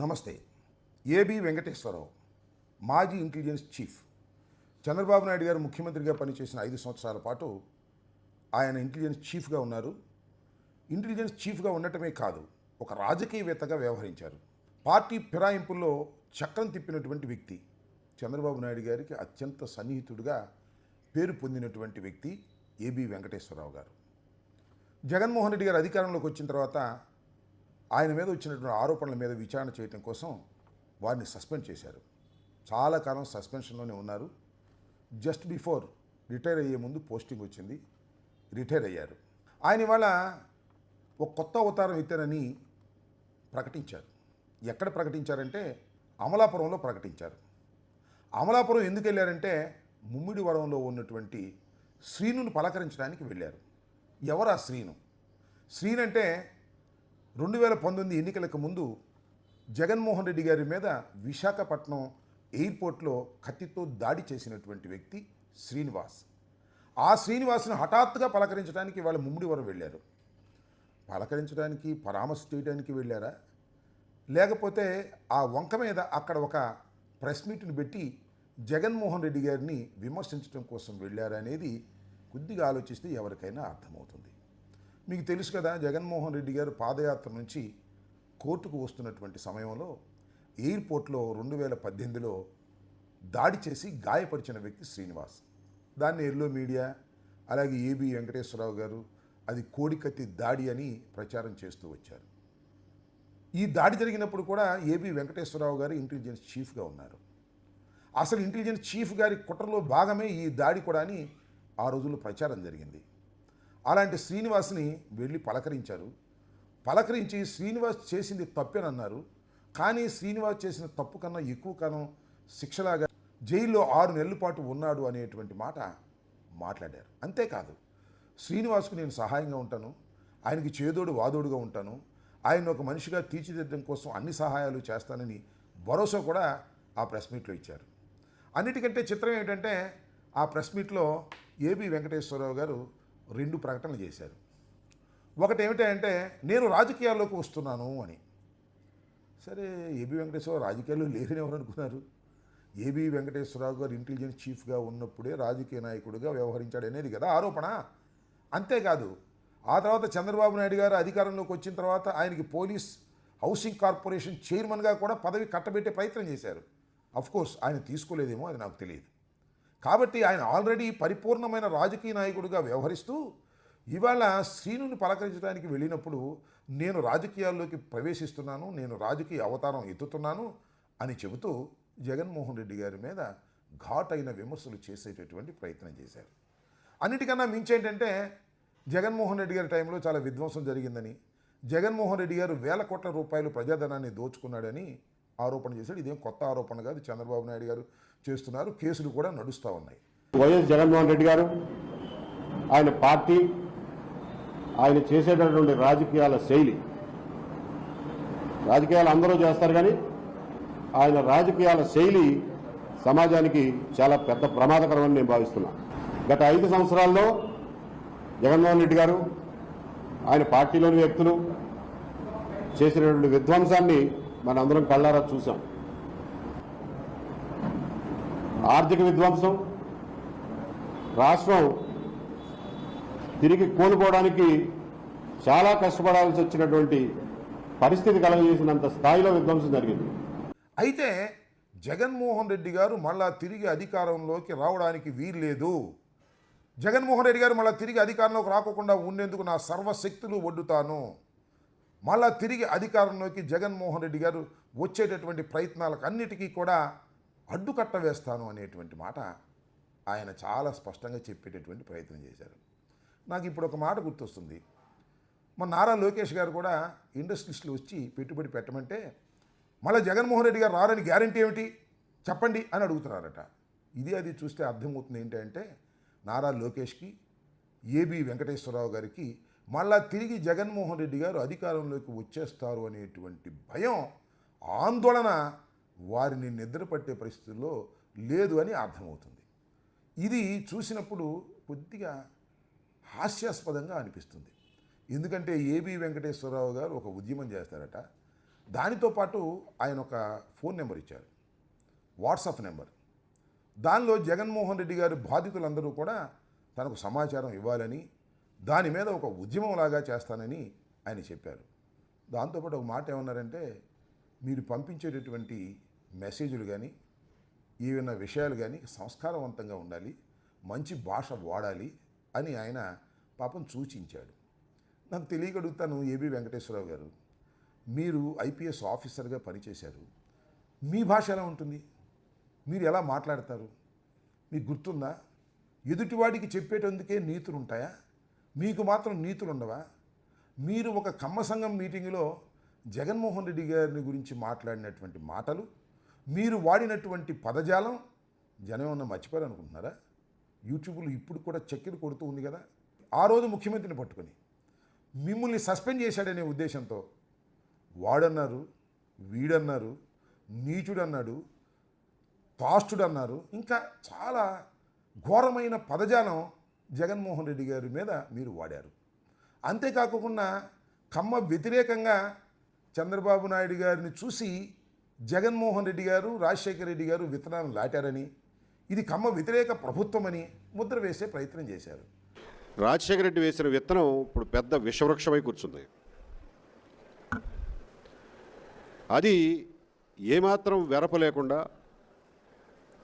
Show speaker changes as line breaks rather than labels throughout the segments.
నమస్తే. ఏబి వెంకటేశ్వరరావు, మాజీ intelligence chief. Chandrababu Naidu గారు ముఖ్యమంత్రిగా పనిచేసిన 5 సంవత్సరాల పాటు ఆయన ఇంటెలిజెన్స్ చీఫ్గా ఉన్నారు. ఇంటెలిజెన్స్ చీఫ్గా ఉండటమే కాదు, ఒక రాజకీయవేత్తగా వ్యవహరించారు. పార్టీ ఫిరాయింపుల్లో చక్రం తిప్పినటువంటి వ్యక్తి. చంద్రబాబు నాయుడు గారికి అత్యంత సన్నిహితుడిగా పేరు పొందినటువంటి వ్యక్తి ఏబి వెంకటేశ్వరరావు గారు. జగన్మోహన్ రెడ్డి గారు అధికారంలోకి వచ్చిన తర్వాత ఆయన మీద వచ్చినటువంటి ఆరోపణల మీద విచారణ చేయడం కోసం వారిని సస్పెండ్ చేశారు. చాలా కాలం సస్పెన్షన్లోనే ఉన్నారు. జస్ట్ బిఫోర్ రిటైర్ అయ్యే ముందు పోస్టింగ్ వచ్చింది, రిటైర్ అయ్యారు. ఆయన ఇవాళ ఒక కొత్త అవతారం ఎత్తారని ప్రకటించారు. ఎక్కడ ప్రకటించారంటే అమలాపురంలో ప్రకటించారు. అమలాపురం ఎందుకు వెళ్ళారంటే ముమ్మిడివరంలో ఉన్నటువంటి శ్రీనుని పలకరించడానికి వెళ్ళారు. ఎవరు ఆ శ్రీను? శ్రీను అంటే 2019 ఎన్నికలకు ముందు జగన్మోహన్ రెడ్డి గారి మీద విశాఖపట్నం ఎయిర్పోర్ట్లో కత్తితో దాడి చేసినటువంటి వ్యక్తి శ్రీనివాస్. ఆ శ్రీనివాస్ను హఠాత్తుగా పలకరించడానికి వాళ్ళు ముమ్మిడివరం వెళ్ళారు. పలకరించడానికి, పరామర్శ చేయడానికి వెళ్ళారా, లేకపోతే ఆ వంక మీద అక్కడ ఒక ప్రెస్ మీట్ని పెట్టి జగన్మోహన్ రెడ్డి గారిని విమర్శించడం కోసం వెళ్ళారా అనేది కొద్దిగా ఆలోచిస్తే ఎవరికైనా అర్థమవుతుంది. మీకు తెలుసు కదా, జగన్మోహన్ రెడ్డి గారు పాదయాత్ర నుంచి కోర్టుకు వస్తున్నటువంటి సమయంలో ఎయిర్పోర్ట్లో 2018లో దాడి చేసి గాయపరిచిన వ్యక్తి శ్రీనివాస్. దాన్ని ఎల్లో మీడియా అలాగే ఏబి వెంకటేశ్వరరావు గారు అది కోడికత్తి దాడి అని ప్రచారం చేస్తూ వచ్చారు. ఈ దాడి జరిగినప్పుడు కూడా ఏబి వెంకటేశ్వరరావు గారు ఇంటెలిజెన్స్ చీఫ్గా ఉన్నారు. అసలు ఇంటెలిజెన్స్ చీఫ్ గారి కుట్రలో భాగమే ఈ దాడి కూడా అని ఆ రోజుల్లో ప్రచారం జరిగింది. అలాంటి శ్రీనివాస్ని వెళ్ళి పలకరించారు. పలకరించి శ్రీనివాస్ చేసింది తప్పేనన్నారు. కానీ శ్రీనివాస్ చేసిన తప్పు కన్నా ఎక్కువ కాలం శిక్షలాగా జైల్లో 6 నెలల పాటు ఉన్నాడు అనేటువంటి మాట మాట్లాడారు. అంతేకాదు, శ్రీనివాస్కు నేను సహాయంగా ఉంటాను, ఆయనకి చేదోడు వాదోడుగా ఉంటాను, ఆయన ఒక మనిషిగా తీర్చిదిద్దడం కోసం అన్ని సహాయాలు చేస్తానని భరోసా కూడా ఆ ప్రెస్ మీట్లో ఇచ్చారు. అన్నిటికంటే చిత్రం ఏంటంటే ఆ ప్రెస్ మీట్లో ఏబి వెంకటేశ్వరరావు గారు 2 ప్రకటనలు చేశారు. ఒకటి ఏమిటంటే నేను రాజకీయాల్లోకి వస్తున్నాను అని. సరే, ఏబి వెంకటేశ్వరరావు రాజకీయాల్లో లేరని ఎవరు అనుకున్నారు? ఏబి వెంకటేశ్వరరావు గారు ఇంటెలిజెన్స్ చీఫ్గా ఉన్నప్పుడే రాజకీయ నాయకుడిగా వ్యవహరించాడు అనేది కదా ఆరోపణ. అంతేకాదు, ఆ తర్వాత చంద్రబాబు నాయుడు గారు అధికారంలోకి వచ్చిన తర్వాత ఆయనకి పోలీస్ హౌసింగ్ కార్పొరేషన్ చైర్మన్గా కూడా పదవి కట్టబెట్టే ప్రయత్నం చేశారు. అఫ్కోర్స్ ఆయన తీసుకోలేదేమో, అది నాకు తెలియదు. కాబట్టి ఆయన ఆల్రెడీ పరిపూర్ణమైన రాజకీయ నాయకుడిగా వ్యవహరిస్తూ ఇవాళ శ్రీనుని పలకరించడానికి వెళ్ళినప్పుడు నేను రాజకీయాల్లోకి ప్రవేశిస్తున్నాను, నేను రాజకీయ అవతారం ఎత్తుతున్నాను అని చెబుతూ జగన్మోహన్ రెడ్డి గారి మీద ఘాటైన విమర్శలు చేసేటటువంటి ప్రయత్నం చేశారు. అన్నిటికన్నా మించేంటంటే జగన్మోహన్ రెడ్డి గారి టైంలో చాలా విధ్వంసం జరిగిందని, జగన్మోహన్ రెడ్డి గారు వేల కోట్ల రూపాయలు ప్రజాధనాన్ని దోచుకున్నాడని ఆరోపణ చేశాడు. ఇదేం కొత్త ఆరోపణ కాదు, చంద్రబాబు నాయుడు గారు చేస్తున్నారు, కేసులు కూడా నడుస్తూ ఉన్నాయి.
వైఎస్ జగన్మోహన్ రెడ్డి గారు, ఆయన పార్టీ, ఆయన చేసేటటువంటి రాజకీయాల శైలి, రాజకీయాలు అందరూ చేస్తారు కానీ ఆయన రాజకీయాల శైలి సమాజానికి చాలా పెద్ద ప్రమాదకరమని నేను భావిస్తున్నాను. గత 5 సంవత్సరాల్లో జగన్మోహన్ రెడ్డి గారు, ఆయన పార్టీలోని వ్యక్తులు చేసినటువంటి విధ్వంసాన్ని మనందరం కళ్ళారా చూసాం. ఆర్థిక విధ్వంసం, రాష్ట్రం తిరిగి కోలుకోవడానికి చాలా కష్టపడాల్సి వచ్చినటువంటి పరిస్థితి కలగజేసినంత స్థాయిలో విధ్వంసం జరిగింది.
అయితే జగన్మోహన్ రెడ్డి గారు మళ్ళా తిరిగి అధికారంలోకి రావడానికి వీల్లేదు. జగన్మోహన్ రెడ్డి గారు మళ్ళీ తిరిగి అధికారంలోకి రాకుండా ఉండేందుకు నా సర్వశక్తులు ఒడ్డుతాను, మళ్ళా తిరిగి అధికారంలోకి జగన్మోహన్ రెడ్డి గారు వచ్చేటటువంటి ప్రయత్నాలకు అన్నిటికీ కూడా అడ్డుకట్ట వేస్తాను అనేటువంటి మాట ఆయన చాలా స్పష్టంగా చెప్పేటటువంటి ప్రయత్నం చేశారు. నాకు ఇప్పుడు ఒక మాట గుర్తొస్తుంది. మన నారా లోకేష్ గారు కూడా ఇండస్ట్రీస్లో వచ్చి పెట్టుబడి పెట్టమంటే మళ్ళీ జగన్మోహన్ రెడ్డి గారు రారని గ్యారంటీ ఏమిటి చెప్పండి అని అడుగుతున్నారట. ఇది అది చూస్తే అర్థమవుతుంది ఏంటంటే నారా లోకేష్కి, ఏబి వెంకటేశ్వరరావు గారికి మళ్ళా తిరిగి జగన్మోహన్ రెడ్డి గారు అధికారంలోకి వచ్చేస్తారు అనేటువంటి భయం, ఆందోళన వారిని నిద్రపట్టే పరిస్థితుల్లో లేదు అని అర్థమవుతుంది. ఇది చూసినప్పుడు కొద్దిగా హాస్యాస్పదంగా అనిపిస్తుంది. ఎందుకంటే ఏబి వెంకటేశ్వరరావు గారు ఒక ఉద్యమం చేస్తారట. దానితో పాటు ఆయన ఒక ఫోన్ నెంబర్ ఇచ్చారు, వాట్సాప్ నెంబర్. దానిలో జగన్మోహన్ రెడ్డి గారి బాధితులందరూ కూడా తనకు సమాచారం ఇవ్వాలని, దాని మీద ఒక ఉద్యమంలాగా చేస్తానని ఆయన చెప్పారు. దాంతోపాటు ఒక మాట ఏమన్నారంటే, మీరు పంపించేటటువంటి మెసేజ్లు కానీ ఏవైనా విషయాలు కానీ సంస్కారవంతంగా ఉండాలి, మంచి భాష వాడాలి అని ఆయన పాపం సూచించాడు. నాకు తెలియగలుగుతాను, ఏబి వెంకటేశ్వరరావు గారు, మీరు ఐపీఎస్ ఆఫీసర్గా పనిచేశారు, మీ భాష ఎలా ఉంటుంది, మీరు ఎలా మాట్లాడతారు, మీకు గుర్తుందా? ఎదుటివాడికి చెప్పేటందుకే నీతులు ఉంటాయా, మీకు మాత్రం నీతులు ఉండవా? మీరు ఒక కమ్మ సంఘం మీటింగ్లో జగన్మోహన్ రెడ్డి గారిని గురించి మాట్లాడినటువంటి మాటలు, మీరు వాడినటువంటి పదజాలం జనం ఏమన్నా మర్చిపోయారనుకుంటున్నారా? యూట్యూబ్లో ఇప్పుడు కూడా చక్కెర కొడుతూ ఉంది కదా. ఆ రోజు ముఖ్యమంత్రిని పట్టుకొని మిమ్మల్ని సస్పెండ్ చేశాడనే ఉద్దేశంతో వాడన్నారు, వీడన్నారు, నీచుడన్నాడు, తాష్టుడన్నారు, ఇంకా చాలా ఘోరమైన పదజాలం జగన్మోహన్ రెడ్డి గారి మీద మీరు వాడారు. అంతేకాకుండా కమ్మ వ్యతిరేకంగా చంద్రబాబు నాయుడు గారిని చూసి జగన్మోహన్ రెడ్డి గారు, రాజశేఖర రెడ్డి గారు విత్తనాలు నాటారని, ఇది కమ్మ వ్యతిరేక ప్రభుత్వమని ముద్ర వేసే ప్రయత్నం చేశారు.
రాజశేఖర రెడ్డి వేసిన విత్తనం ఇప్పుడు పెద్ద విషవృక్షమై కూర్చుంది. అది ఏమాత్రం వెరప లేకుండా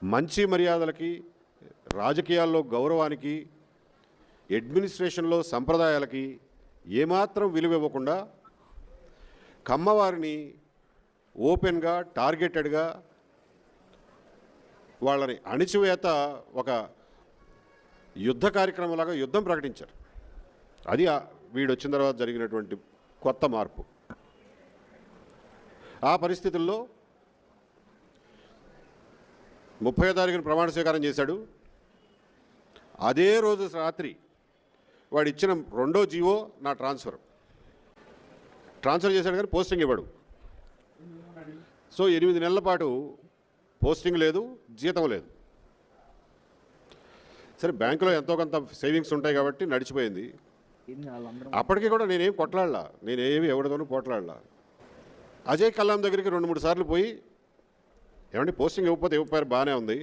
మంచి మర్యాదలకి, రాజకీయాల్లో గౌరవానికి, అడ్మినిస్ట్రేషన్లో సంప్రదాయాలకి ఏమాత్రం విలువ ఇవ్వకుండా కమ్మవారిని ఓపెన్గా, టార్గెటెడ్గా వాళ్ళని అణిచివేత ఒక యుద్ధ కార్యక్రమంలాగా యుద్ధం ప్రకటించారు. అది వీడు వచ్చిన తర్వాత జరిగినటువంటి కొత్త మార్పు. ఆ పరిస్థితుల్లో 30వ తారీఖున ప్రమాణ స్వీకారం చేశాడు. అదే రోజు రాత్రి వాడు ఇచ్చిన రెండో జీవో నా ట్రాన్స్ఫర్ చేశాడు, కానీ పోస్టింగ్ ఇవ్వడు. సో 8 నెలల పాటు పోస్టింగ్ లేదు, జీతం లేదు. సరే, బ్యాంకులో ఎంతో కొంత సేవింగ్స్ ఉంటాయి కాబట్టి నడిచిపోయింది. అప్పటికీ కూడా నేనేం కొట్లాడలా, నేనేమి ఎవరితోనూ పోట్లాడలా. అజయ్ కల్లాం దగ్గరికి 2-3 సార్లు పోయి, ఏమంటే పోస్టింగ్ ఇవ్వకపోయారు, బాగానే ఉంది,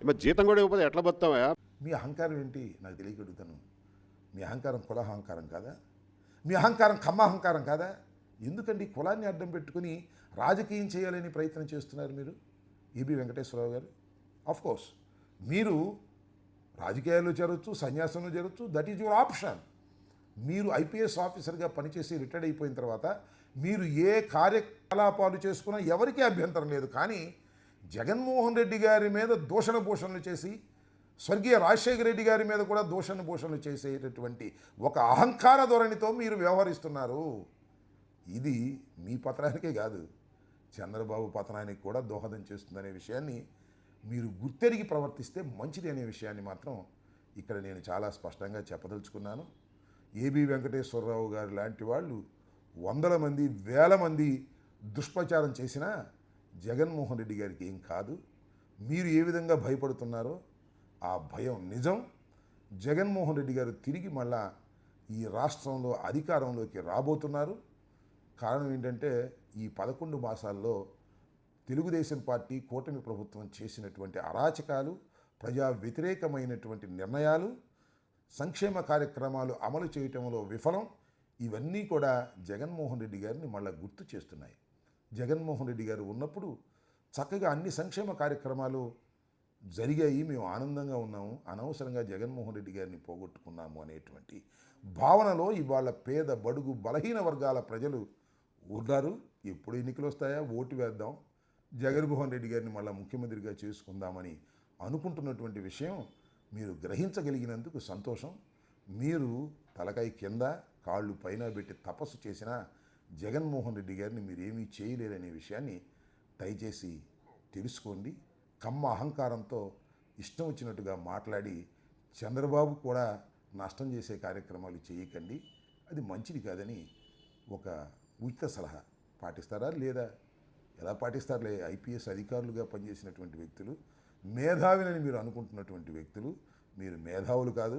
మరి జీతం కూడా ఇవ్వకపోతే ఎట్లా బతావా?
మీ అహంకారం ఏంటి నాకు తెలియగలుగుతాను. మీ అహంకారం కులహంకారం కాదా? మీ అహంకారం కమ్మ అహంకారం కాదా? ఎందుకండి కులాన్ని అడ్డం పెట్టుకుని రాజకీయం చేయాలని ప్రయత్నం చేస్తున్నారు మీరు, ఏబి వెంకటేశ్వరరావు గారు? ఆఫ్కోర్స్ మీరు రాజకీయాల్లో చేరొచ్చు, సన్యాసంలో చేరొచ్చు, దట్ ఈజ్ యువర్ ఆప్షన్. మీరు ఐపీఎస్ ఆఫీసర్గా పనిచేసి రిటైర్డ్ అయిపోయిన తర్వాత మీరు ఏ కార్యకలాపాలు చేసుకున్నా ఎవరికీ అభ్యంతరం లేదు. కానీ జగన్మోహన్ రెడ్డి గారి మీద దూషణ భూషణలు చేసి, స్వర్గీయ రాజశేఖర రెడ్డి గారి మీద కూడా దూషణ భూషణలు చేసేటటువంటి ఒక అహంకార ధోరణితో మీరు వ్యవహరిస్తున్నారు. ఇది మీ పతనానికే కాదు, చంద్రబాబు పతనానికి కూడా దోహదం చేస్తుందనే విషయాన్ని మీరు గుర్తెరిగి ప్రవర్తిస్తే మంచిది అనే విషయాన్ని మాత్రం ఇక్కడ నేను చాలా స్పష్టంగా చెప్పదలుచుకున్నాను. ఏబి వెంకటేశ్వరరావు గారు లాంటి వాళ్ళు 100 మంది 1000 మంది దుష్ప్రచారం చేసినా జగన్మోహన్ రెడ్డి గారికి ఏం కాదు. మీరు ఏ విధంగా భయపడుతున్నారో ఆ భయం నిజం. జగన్మోహన్ రెడ్డి గారు తిరిగి మళ్ళా ఈ రాష్ట్రంలో అధికారంలోకి రాబోతున్నారు. కారణం ఏంటంటే ఈ 11 మాసాల్లో తెలుగుదేశం పార్టీ కూటమి ప్రభుత్వం చేసినటువంటి అరాచకాలు, ప్రజా వ్యతిరేకమైనటువంటి నిర్ణయాలు, సంక్షేమ కార్యక్రమాలు అమలు చేయటంలో విఫలం, ఇవన్నీ కూడా జగన్మోహన్ రెడ్డి గారిని మళ్ళీ గుర్తు చేస్తున్నాయి. జగన్మోహన్ రెడ్డి గారు ఉన్నప్పుడు చక్కగా అన్ని సంక్షేమ కార్యక్రమాలు జరిగాయి, మేము ఆనందంగా ఉన్నాము, అనవసరంగా జగన్మోహన్ రెడ్డి గారిని పోగొట్టుకున్నాము అనేటువంటి భావనలో ఇవాళ పేద, బడుగు, బలహీన వర్గాల ప్రజలు ఉన్నారు. ఎప్పుడు ఎన్నికలు వస్తాయా, ఓటు వేద్దాం, జగన్మోహన్ రెడ్డి గారిని మళ్ళీ ముఖ్యమంత్రిగా చేసుకుందామని అనుకుంటున్నటువంటి విషయం మీరు గ్రహించగలిగినందుకు సంతోషం. మీరు తలకాయ కింద కాళ్ళు పైన పెట్టి తపస్సు చేసినా జగన్మోహన్ రెడ్డి గారిని మీరేమీ చేయలేరనే విషయాన్ని దయచేసి తెలుసుకోండి. కమ్మ అహంకారంతో ఇష్టం వచ్చినట్టుగా మాట్లాడి చంద్రబాబు కూడా నష్టం చేసే కార్యక్రమాలు చేయకండి, అది మంచిది కాదని ఒక ఉచిత సలహా. పాటిస్తారా లేదా? ఎలా పాటిస్తారులే, ఐపీఎస్ అధికారులుగా పనిచేసినటువంటి వ్యక్తులు, మేధావిని మీరు అనుకుంటున్నటువంటి వ్యక్తులు, మీరు మేధావులు కాదు,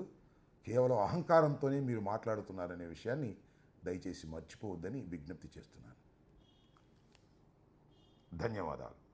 కేవలం అహంకారంతోనే మీరు మాట్లాడుతున్నారనే విషయాన్ని దయచేసి మర్చిపోవద్దని విజ్ఞప్తి చేస్తున్నాను. ధన్యవాదాలు.